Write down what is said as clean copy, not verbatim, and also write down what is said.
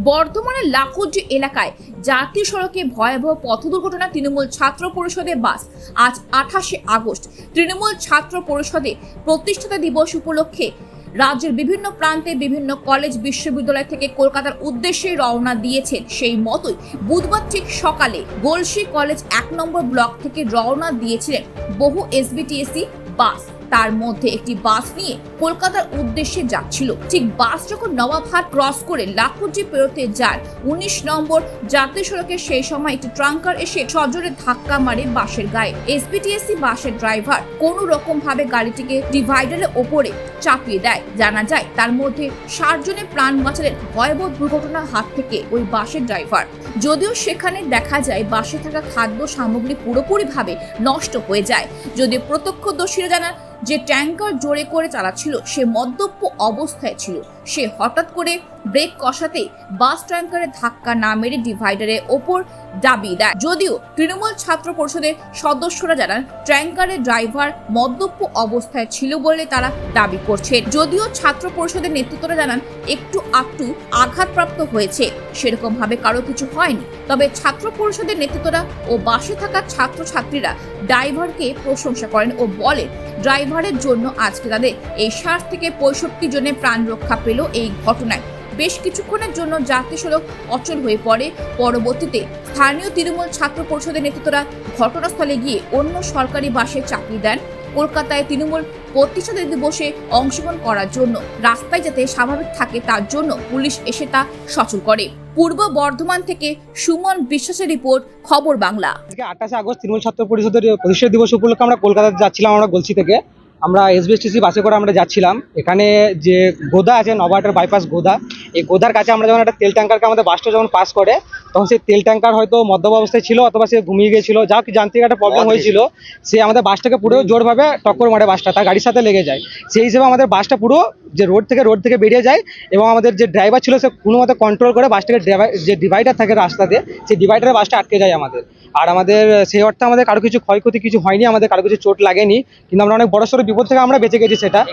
বর্ধমানের লাখুজি এলাকায় জাতীয় সড়কে ভয়াবহ পথ দুর্ঘটনা। তৃণমূল ছাত্র পরিষদের বাস আজ 28শে আগস্ট তৃণমূল ছাত্র পরিষদে প্রতিষ্ঠাতা দিবস উপলক্ষে রাজ্যের বিভিন্ন প্রান্তে বিভিন্ন কলেজ বিশ্ববিদ্যালয় থেকে কলকাতার উদ্দেশ্যে রওনা দিয়েছেন। সেই মতোই বুধবার ঠিক সকালে গলসি কলেজ 1 নম্বর ব্লক থেকে রওনা দিয়েছিলেন বহু এসবিটিএসসি বাস। তার মধ্যে একটি বাস নিয়ে কলকাতার উদ্দেশ্যে যাচ্ছিল। ঠিক বাস যখন নবাবহাট ক্রস করে লাখুজি পেরোতে যায় 19 নম্বর জাতীয় সড়কে, সেই সময় একটি ট্রাঙ্কার এসে সজোরে ধাক্কা মারে বাসের গায়ে। এসবিটিএসসি বাসের ড্রাইভার কোনো রকম ভাবে গাড়িটিকে ডিভাইডারের ওপরে চাপিয়ে দেয়। জানা যায় তার মধ্যে 60 জনের প্রাণ বাঁচালেন ভয়াবহ দুর্ঘটনার হাত থেকে ওই বাসের ড্রাইভার। যদিও সেখানে দেখা যায় বাসে থাকা খাদ্য সামগ্রী পুরোপুরিভাবে নষ্ট হয়ে যায়। যদিও প্রত্যক্ষদর্শীরা জানান যে ট্যাঙ্কার জোরে করে চালাচ্ছিল সে মদ্যপ অবস্থায় ছিল। সে হঠাৎ করে ব্রেক কষাতে বাস ট্যাঙ্কারে ধাক্কা না মেরে ডিভাইডারের ওপর দাবিয়ে দেয়। যদিও তৃণমূল ছাত্র পরিষদের সদস্যরা জানান ট্যাঙ্কারের ড্রাইভার মদ্যপ অবস্থায় ছিল বলে তারা দাবি করছেন। যদিও ছাত্র পরিষদের নেতৃত্বরা জানান একটু আঘাতপ্রাপ্ত হয়েছে, সেরকম ভাবে কারো কিছু হয়নি। তবে ছাত্র পরিষদের নেতৃত্বরা ও বাসে থাকা ছাত্রছাত্রীরা ড্রাইভারকে প্রশংসা করেন ও বলেন ড্রাইভারের জন্য আজকে তাদের এই 60 থেকে 65 জনের প্রাণ রক্ষা পেল। এই ঘটনায় বেশ কিছুক্ষণের জন্য জাতীয় সড়ক অচল হয়ে পড়ে। পরবর্তীতে স্থানীয় তৃণমূল ছাত্র পরিষদের নেতৃত্বরা ঘটনাস্থলে গিয়ে অন্য সরকারি বাসে চাপিয়ে দেন। কলকাতায় তৃণমূল প্রতিষ্ঠাতা দিবসে অংশগ্রহণ করার জন্য রাস্তায় যাতে স্বাভাবিক থাকে তার জন্য পুলিশ এসে তা সচল করে। পূর্ব বর্ধমান থেকে সুমন বিশ্বাসের রিপোর্ট, খবর বাংলা। 28শে আগস্ট তৃণমূল ছাত্র পরিষদের প্রতিষ্ঠাতা দিবস উপলক্ষে আমরা কলকাতাতে যাচ্ছিলাম। আমরা গলসি থেকে আমরা এসবিএসটিসি বাসে করে আমরা যাচ্ছিলাম। এখানে যে গোদা আছে, নবাবহাটের বাইপাস গোদা, এই গোদার কাছে আমরা যখন একটা তেল ট্যাঙ্কারকে আমাদের বাসটা যখন পাস করে, তখন সেই তেল ট্যাঙ্কার হয়তো মদ্যপ অবস্থায় ছিল অথবা সে ঘুমিয়ে গিয়েছিল। যা যান্ত্রিক একটা প্রবলেম হয়েছিল, সে আমাদের বাসটাকে পুরো জোরভাবে টক্কর মারে, বাসটা তার গাড়ির সাথে লেগে যায়। সেই হিসেবে আমাদের বাসটা পুরো যে রোড থেকে বেরিয়ে যায় এবং আমাদের যে ড্রাইভার ছিল সে কোনো মতো কন্ট্রোল করে বাসটাকে যে ডিভাইডার থাকে রাস্তাতে, সেই ডিভাইডারে বাসটা আটকে যায় আমাদের। আর আমাদের সেই অর্থে আমাদের কারো কিছু ক্ষয়ক্ষতি কিছু হয়নি, আমাদের কারো কিছু চোট লাগেনি, কিন্তু আমরা অনেক বড়সড় বিপদ থেকে আমরা বেঁচে গেছি সেটা।